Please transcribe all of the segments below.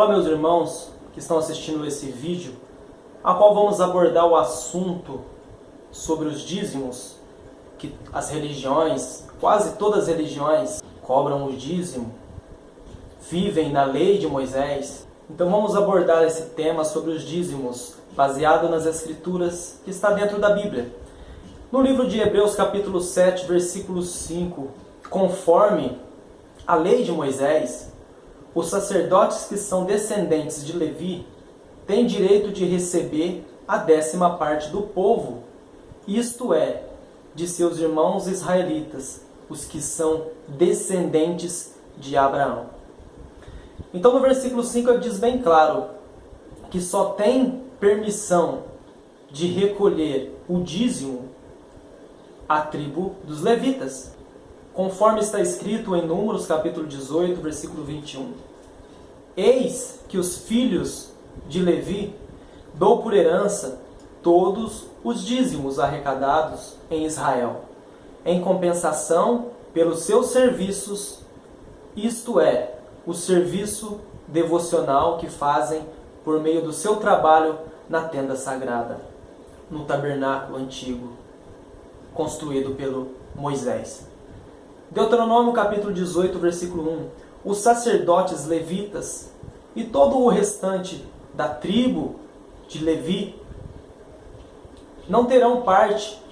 Olá, meus irmãos que estão assistindo esse vídeo, a qual vamos abordar o assunto sobre os dízimos, que as religiões, quase todas as religiões, cobram o dízimo, vivem na lei de Moisés. Então vamos abordar esse tema sobre os dízimos, baseado nas Escrituras que está dentro da Bíblia. No livro de Hebreus capítulo 7, versículo 5, conforme a lei de Moisés, os sacerdotes que são descendentes de Levi têm direito de receber a 10ª parte do povo, isto é, de seus irmãos israelitas, os que são descendentes de Abraão. Então no versículo 5 ele diz bem claro que só tem permissão de recolher o dízimo a tribo dos levitas, conforme está escrito em Números capítulo 18, versículo 21. Eis que os filhos de Levi dou por herança todos os dízimos arrecadados em Israel, em compensação pelos seus serviços, isto é, o serviço devocional que fazem por meio do seu trabalho na tenda sagrada, no tabernáculo antigo, construído pelo Moisés. Deuteronômio capítulo 18, versículo 1. Os sacerdotes levitas e todo o restante da tribo de Levi não terão parte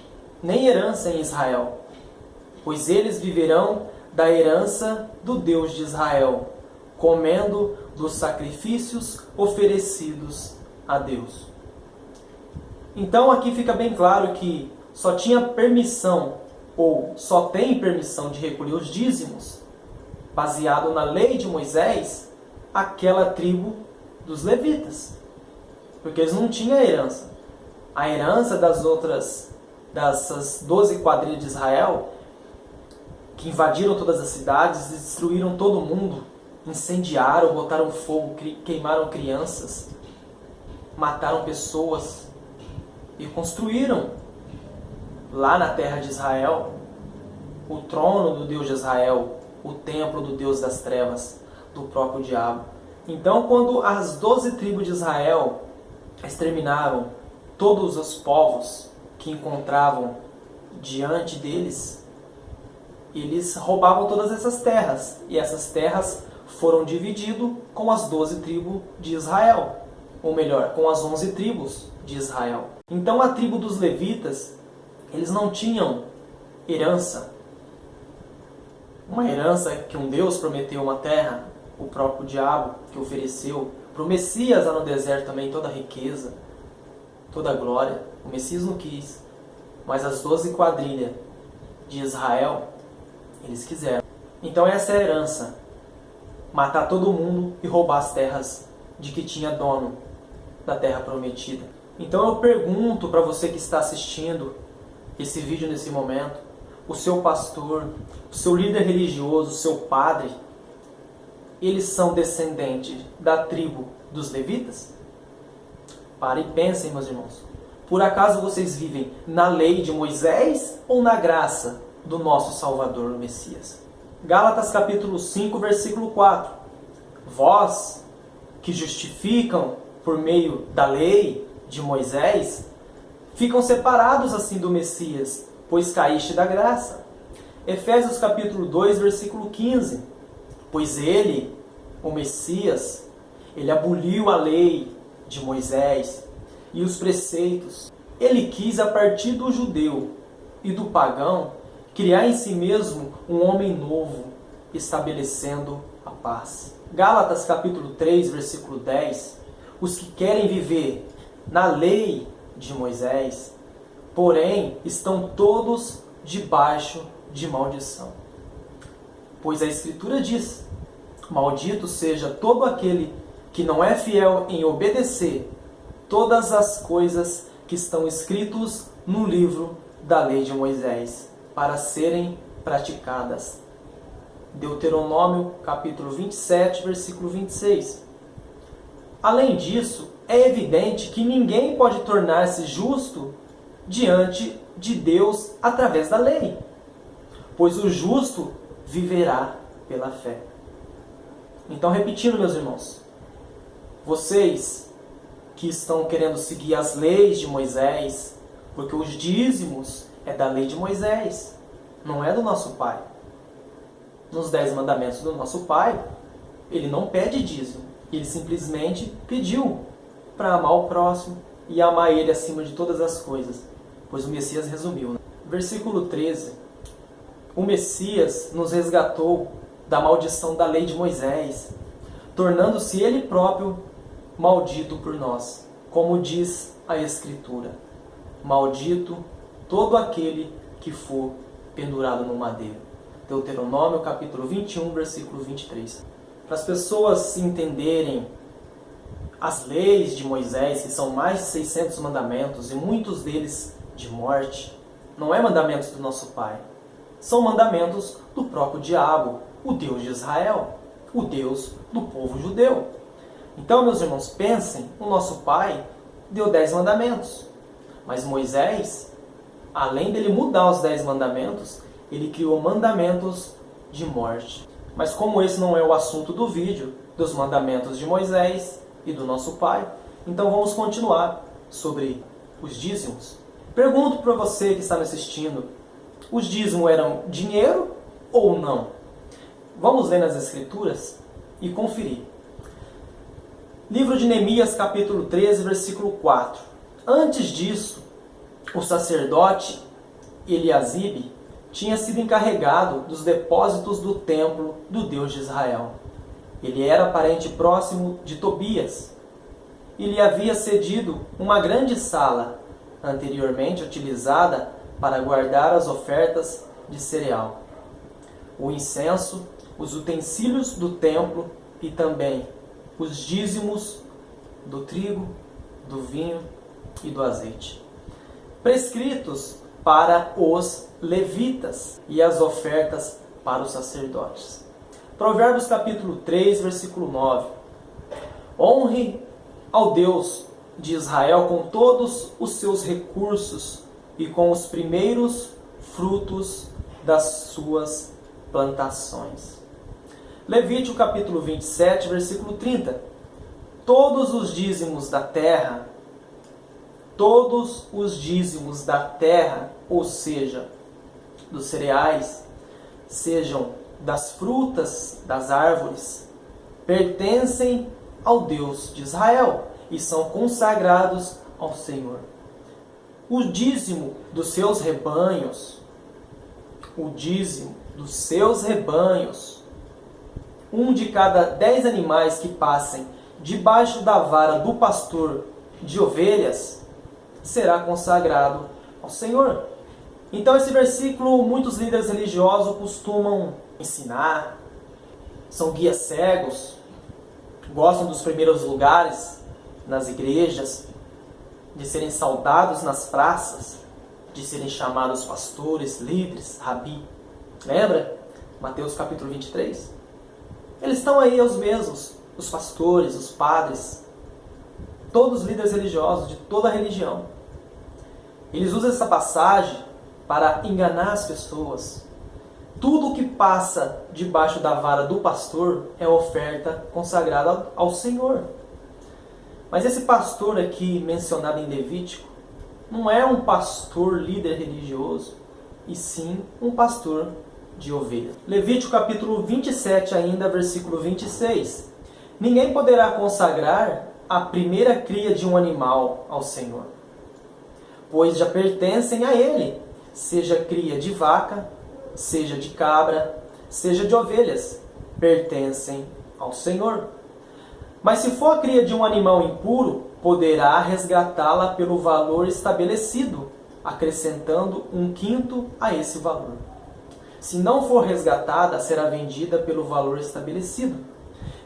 nem herança em Israel, pois eles viverão da herança do Deus de Israel, comendo dos sacrifícios oferecidos a Deus. Então aqui fica bem claro que só tinha permissão, ou só tem permissão de recolher os dízimos, baseado na lei de Moisés, aquela tribo dos levitas, porque eles não tinham herança. A herança dessas 12 quadrilhas de Israel, que invadiram todas as cidades, destruíram todo mundo, incendiaram, botaram fogo, queimaram crianças, mataram pessoas e construíram lá na terra de Israel o trono do Deus de Israel, o templo do Deus das trevas, do próprio diabo. Então, quando as 12 tribos de Israel exterminaram todos os povos que encontravam diante deles, eles roubavam todas essas terras, e essas terras foram divididas com as 12 tribos de Israel, ou melhor, com as 11 tribos de Israel. Então a tribo dos levitas, eles não tinham herança, uma herança que um Deus prometeu uma terra, o próprio diabo que ofereceu para o Messias lá no deserto também toda a riqueza, toda a glória. O Messias não quis, mas as 12 quadrilhas de Israel, eles quiseram. Então essa é a herança, matar todo mundo e roubar as terras de que tinha dono da terra prometida. Então eu pergunto para você que está assistindo esse vídeo nesse momento, o seu pastor, o seu líder religioso, o seu padre, eles são descendentes da tribo dos levitas? Parem e pensem, meus irmãos. Por acaso vocês vivem na lei de Moisés ou na graça do nosso Salvador, o Messias? Gálatas capítulo 5, versículo 4. Vós, que justificam por meio da lei de Moisés, ficam separados assim do Messias, pois caíste da graça. Efésios capítulo 2, versículo 15. Pois ele, o Messias, ele aboliu a lei de Moisés e os preceitos. Ele quis, a partir do judeu e do pagão, criar em si mesmo um homem novo, estabelecendo a paz. Gálatas capítulo 3, versículo 10. Os que querem viver na lei de Moisés, porém, estão todos debaixo de maldição. Pois a Escritura diz: maldito seja todo aquele que não é fiel em obedecer todas as coisas que estão escritas no livro da lei de Moisés, para serem praticadas. Deuteronômio capítulo 27, versículo 26. Além disso, é evidente que ninguém pode tornar-se justo diante de Deus através da lei, pois o justo viverá pela fé. Então, repetindo, meus irmãos, Vocês que estão querendo seguir as leis de Moisés, porque os dízimos é da lei de Moisés, não é do nosso pai. Nos 10 mandamentos do nosso pai, ele não pede dízimo, ele simplesmente pediu para amar o próximo e amar ele acima de todas as coisas, pois o Messias resumiu, né? Versículo 13. O Messias nos resgatou da maldição da lei de Moisés, tornando-se ele próprio maldito por nós, como diz a Escritura: maldito todo aquele que for pendurado no madeiro. Deuteronômio capítulo 21, versículo 23. Para as pessoas entenderem as leis de Moisés, que são mais de 600 mandamentos, e muitos deles de morte, não é mandamentos do nosso Pai. São mandamentos do próprio diabo, o Deus de Israel, o Deus do povo judeu. Então, meus irmãos, pensem, o nosso Pai deu 10 mandamentos. Mas Moisés, além dele mudar os 10 mandamentos, ele criou mandamentos de morte. Mas como esse não é o assunto do vídeo, dos mandamentos de Moisés e do nosso Pai, então vamos continuar sobre os dízimos. Pergunto para você que está me assistindo, os dízimos eram dinheiro ou não? Vamos ler nas Escrituras e conferir. Livro de Neemias, capítulo 13, versículo 4. Antes disso, o sacerdote Eliasibe tinha sido encarregado dos depósitos do templo do Deus de Israel. Ele era parente próximo de Tobias e lhe havia cedido uma grande sala, anteriormente utilizada para guardar as ofertas de cereal, o incenso, os utensílios do templo e também os dízimos do trigo, do vinho e do azeite, prescritos para os levitas, e as ofertas para os sacerdotes. Provérbios capítulo 3, versículo 9. Honre ao Deus de Israel com todos os seus recursos e com os primeiros frutos das suas plantações. Levítico capítulo 27, versículo 30. Todos os dízimos da terra, ou seja, dos cereais, sejam das frutas das árvores, pertencem ao Deus de Israel e são consagrados ao Senhor. O dízimo dos seus rebanhos, um de cada 10 animais que passem debaixo da vara do pastor de ovelhas, será consagrado ao Senhor. Então esse versículo muitos líderes religiosos costumam ensinar, são guias cegos, gostam dos primeiros lugares nas igrejas, de serem saudados nas praças, de serem chamados pastores, líderes, rabi. Lembra? Mateus capítulo 23. Eles estão aí os mesmos, os pastores, os padres, todos os líderes religiosos de toda a religião. Eles usam essa passagem para enganar as pessoas. Tudo o que passa debaixo da vara do pastor é oferta consagrada ao Senhor. Mas esse pastor aqui mencionado em Levítico não é um pastor líder religioso, e sim um pastor de ovelhas. Levítico capítulo 27 ainda, versículo 26. Ninguém poderá consagrar a primeira cria de um animal ao Senhor, pois já pertencem a ele, seja cria de vaca, seja de cabra, seja de ovelhas, pertencem ao Senhor. Mas se for a cria de um animal impuro, poderá resgatá-la pelo valor estabelecido, acrescentando 1/5 a esse valor. Se não for resgatada, será vendida pelo valor estabelecido.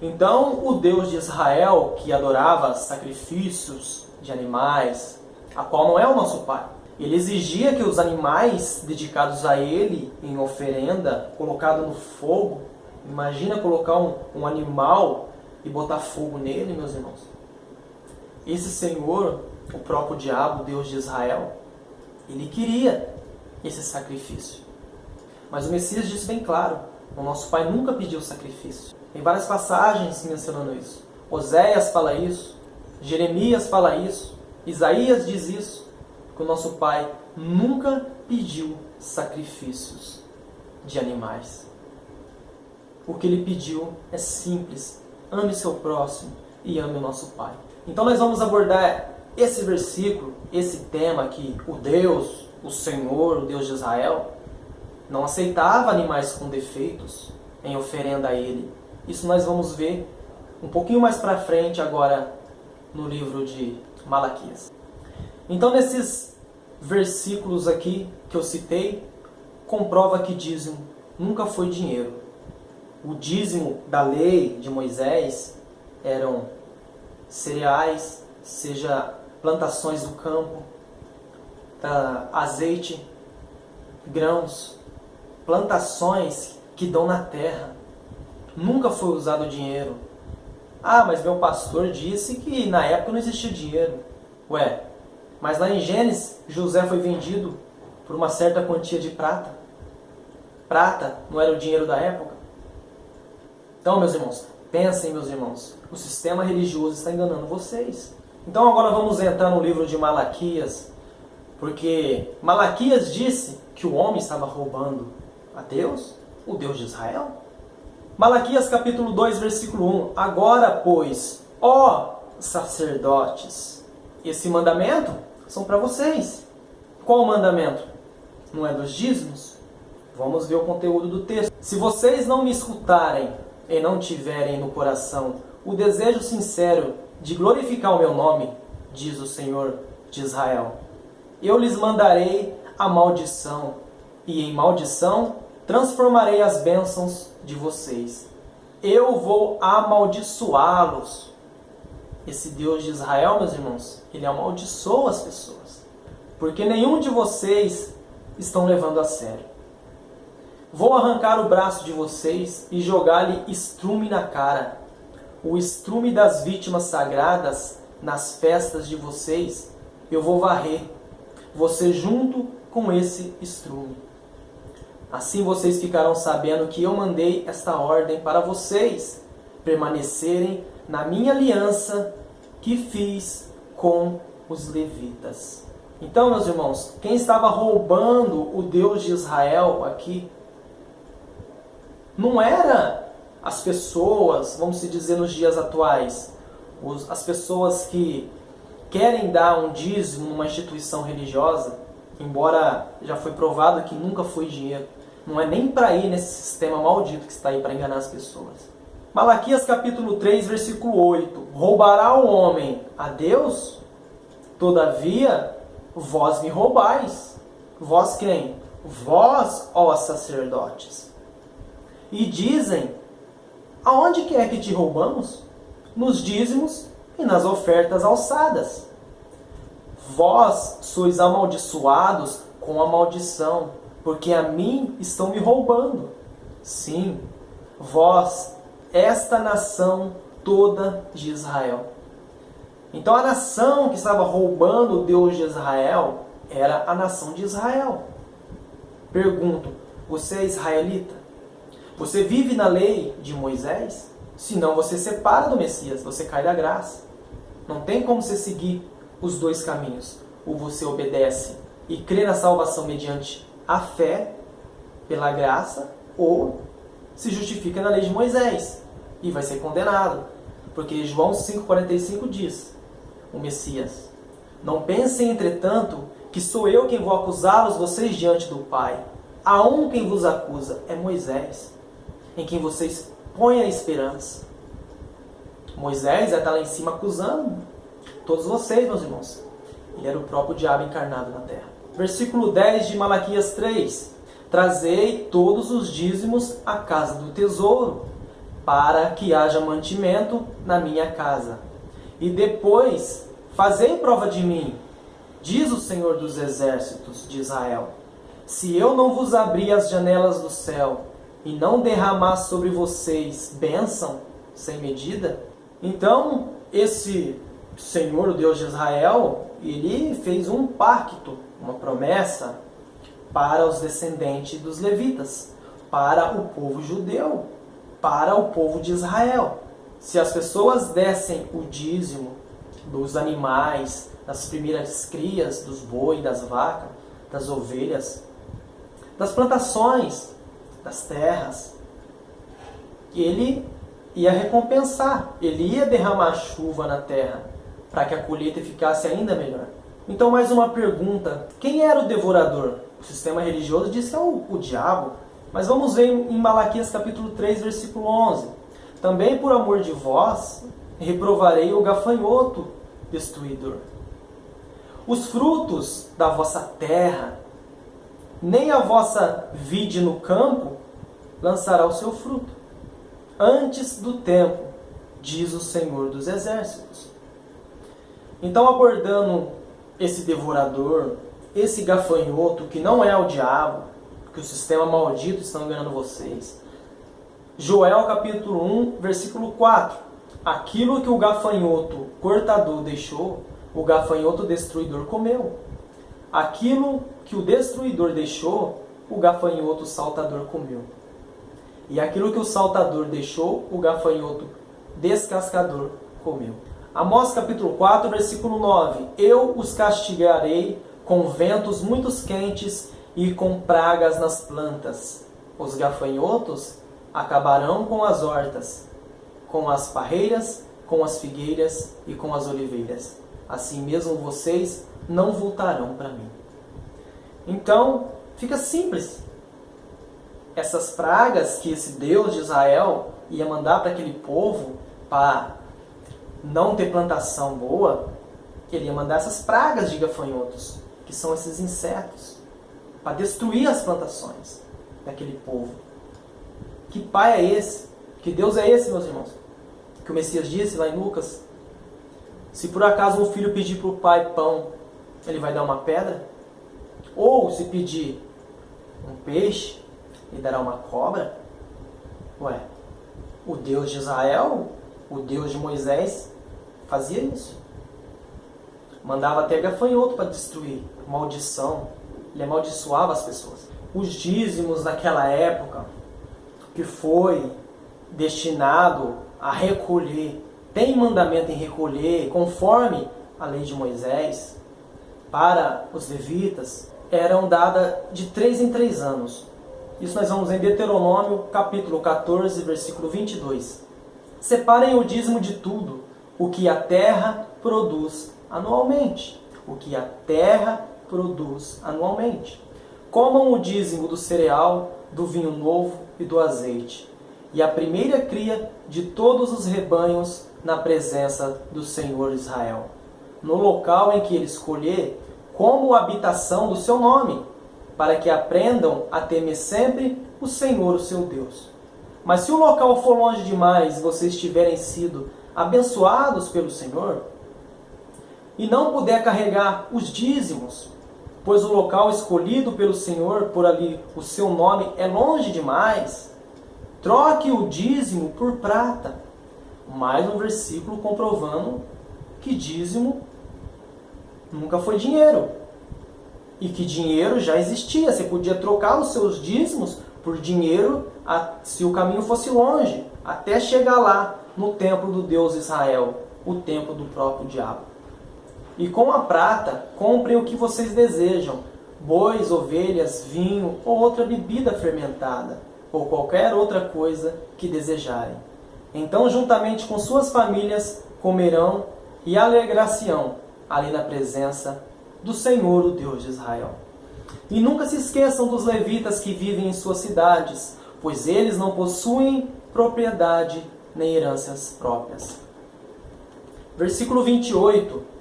Então, o Deus de Israel, que adorava sacrifícios de animais, a qual não é o nosso Pai, ele exigia que os animais dedicados a ele em oferenda, colocado no fogo, imagina colocar um animal e botar fogo nele, meus irmãos. Esse Senhor, o próprio diabo, Deus de Israel, ele queria esse sacrifício. Mas o Messias disse bem claro, o nosso Pai nunca pediu sacrifício. Tem várias passagens mencionando isso. Oséias fala isso, Jeremias fala isso, Isaías diz isso, que o nosso Pai nunca pediu sacrifícios de animais. O que Ele pediu é simples: ame seu próximo e ame o nosso Pai. Então nós vamos abordar esse versículo, esse tema que o Deus, o Senhor, o Deus de Israel, não aceitava animais com defeitos em oferenda a Ele. Isso nós vamos ver um pouquinho mais para frente agora no livro de Malaquias. Então nesses versículos aqui que eu citei, comprova que dízimo nunca foi dinheiro. O dízimo da lei de Moisés eram cereais, seja plantações do campo, azeite, grãos, plantações que dão na terra. Nunca foi usado dinheiro. Ah, mas meu pastor disse que na época não existia dinheiro. Ué, mas lá em Gênesis, José foi vendido por uma certa quantia de prata. Prata não era o dinheiro da época? Então, meus irmãos, pensem, meus irmãos, o sistema religioso está enganando vocês. Então agora vamos entrar no livro de Malaquias, porque Malaquias disse que o homem estava roubando a Deus, o Deus de Israel. Malaquias capítulo 2, versículo 1. Agora, pois, ó sacerdotes, esse mandamento são para vocês. Qual o mandamento? Não é dos dízimos? Vamos ver o conteúdo do texto. Se vocês não me escutarem e não tiverem no coração o desejo sincero de glorificar o meu nome, diz o Senhor de Israel, eu lhes mandarei a maldição, e em maldição transformarei as bênçãos de vocês. Eu vou amaldiçoá-los. Esse Deus de Israel, meus irmãos, ele amaldiçoa as pessoas, porque nenhum de vocês estão levando a sério. Vou arrancar o braço de vocês e jogar-lhe estrume na cara. O estrume das vítimas sagradas nas festas de vocês, eu vou varrer você junto com esse estrume. Assim vocês ficarão sabendo que eu mandei esta ordem para vocês permanecerem na minha aliança que fiz com os levitas. Então, meus irmãos, quem estava roubando o Deus de Israel aqui não era as pessoas, vamos dizer nos dias atuais, as pessoas que querem dar um dízimo numa instituição religiosa, embora já foi provado que nunca foi dinheiro. Não é nem para ir nesse sistema maldito que está aí para enganar as pessoas. Malaquias capítulo 3, versículo 8. Roubará o homem a Deus? Todavia, vós me roubais. Vós quem? Vós, ó sacerdotes. E dizem, aonde quer que te roubamos? Nos dízimos e nas ofertas alçadas. Vós sois amaldiçoados com a maldição, porque a mim estão me roubando. Sim, vós, esta nação toda de Israel. Então a nação que estava roubando o Deus de Israel era a nação de Israel. Pergunto, você é israelita? Você vive na lei de Moisés? Senão você separa do Messias, você cai da graça. Não tem como você seguir os dois caminhos. Ou você obedece e crê na salvação mediante a fé, pela graça, ou se justifica na lei de Moisés e vai ser condenado. Porque João 5,45 diz, o Messias, não pensem, entretanto, que sou eu quem vou acusá-los vocês diante do Pai. Há um quem vos acusa, é Moisés, em quem vocês põem a esperança. Moisés está lá em cima acusando todos vocês, meus irmãos. Ele era o próprio diabo encarnado na terra. Versículo 10 de Malaquias 3. Trazei todos os dízimos à casa do tesouro, para que haja mantimento na minha casa. E depois, fazei prova de mim, diz o Senhor dos exércitos de Israel, se eu não vos abrir as janelas do céu e não derramar sobre vocês bênção sem medida. Então, esse Senhor, o Deus de Israel, ele fez um pacto, uma promessa para os descendentes dos levitas, para o povo judeu, para o povo de Israel. Se as pessoas dessem o dízimo dos animais, das primeiras crias, dos bois, das vacas, das ovelhas, das plantações, das terras, ele ia recompensar, ele ia derramar chuva na terra para que a colheita ficasse ainda melhor. Então, mais uma pergunta: quem era o devorador? O sistema religioso diz que é o diabo, mas vamos ver em Malaquias capítulo 3, versículo 11. Também por amor de vós, reprovarei o gafanhoto destruidor. Os frutos da vossa terra, nem a vossa vide no campo, lançará o seu fruto, antes do tempo, diz o Senhor dos Exércitos. Então, abordando esse devorador, esse gafanhoto, que não é o diabo, que o sistema maldito está enganando vocês. Joel capítulo 1, versículo 4. Aquilo que o gafanhoto cortador deixou, o gafanhoto destruidor comeu. Aquilo que o destruidor deixou, o gafanhoto saltador comeu. E aquilo que o saltador deixou, o gafanhoto descascador comeu. Amós capítulo 4, versículo 9. Eu os castigarei com ventos muito quentes e com pragas nas plantas. Os gafanhotos acabarão com as hortas, com as parreiras, com as figueiras e com as oliveiras. Assim mesmo vocês não voltarão para mim. Então, fica simples. Essas pragas que esse Deus de Israel ia mandar para aquele povo para não ter plantação boa, ele ia mandar essas pragas de gafanhotos, que são esses insetos, para destruir as plantações daquele povo. Que pai é esse? Que Deus é esse, meus irmãos? Que o Messias disse lá em Lucas: se por acaso um filho pedir para o pai pão, ele vai dar uma pedra? Ou se pedir um peixe, ele dará uma cobra? Ué, o Deus de Israel, o Deus de Moisés, fazia isso. Mandava até gafanhoto para destruir. Maldição. Ele amaldiçoava as pessoas. Os dízimos naquela época, que foi destinado a recolher, tem mandamento em recolher, conforme a lei de Moisés, para os levitas, eram dadas de 3 em 3 anos. Isso nós vamos em Deuteronômio, capítulo 14, versículo 22. Separem o dízimo de tudo, o que a terra produz anualmente. O que a terra produz anualmente. Comam o dízimo do cereal, do vinho novo e do azeite, e a primeira cria de todos os rebanhos na presença do Senhor Israel, no local em que ele escolher, como habitação do seu nome, para que aprendam a temer sempre o Senhor, o seu Deus. Mas se o local for longe demais e vocês tiverem sido abençoados pelo Senhor, e não puder carregar os dízimos, pois o local escolhido pelo Senhor, por ali o seu nome, é longe demais, troque o dízimo por prata. Mais um versículo comprovando que dízimo nunca foi dinheiro. E que dinheiro já existia. Você podia trocar os seus dízimos por dinheiro se o caminho fosse longe, até chegar lá no templo do Deus Israel, o templo do próprio diabo. E com a prata, comprem o que vocês desejam: bois, ovelhas, vinho ou outra bebida fermentada, ou qualquer outra coisa que desejarem. Então, juntamente com suas famílias, comerão e alegrar-se-ão ali na presença do Senhor, o Deus de Israel. E nunca se esqueçam dos levitas que vivem em suas cidades, pois eles não possuem propriedade nem heranças próprias. Versículo 28.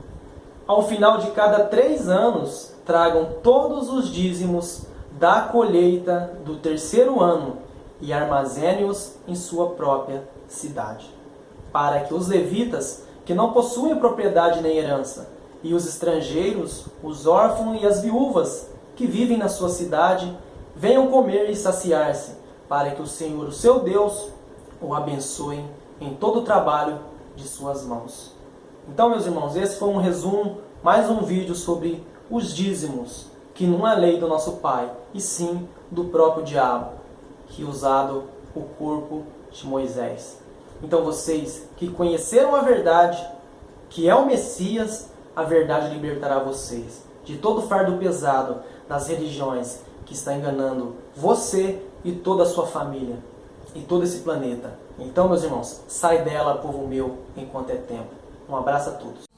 Ao final de cada 3 anos, tragam todos os dízimos da colheita do 3º ano e armazenem-os em sua própria cidade, para que os levitas, que não possuem propriedade nem herança, e os estrangeiros, os órfãos e as viúvas que vivem na sua cidade, venham comer e saciar-se, para que o Senhor, o seu Deus, o abençoe em todo o trabalho de suas mãos. Então, meus irmãos, esse foi um resumo, mais um vídeo sobre os dízimos, que não é lei do nosso Pai, e sim do próprio diabo, que usado o corpo de Moisés. Então vocês que conheceram a verdade, que é o Messias, a verdade libertará vocês de todo fardo pesado das religiões que está enganando você e toda a sua família e todo esse planeta. Então, meus irmãos, sai dela, povo meu, enquanto é tempo. Um abraço a todos.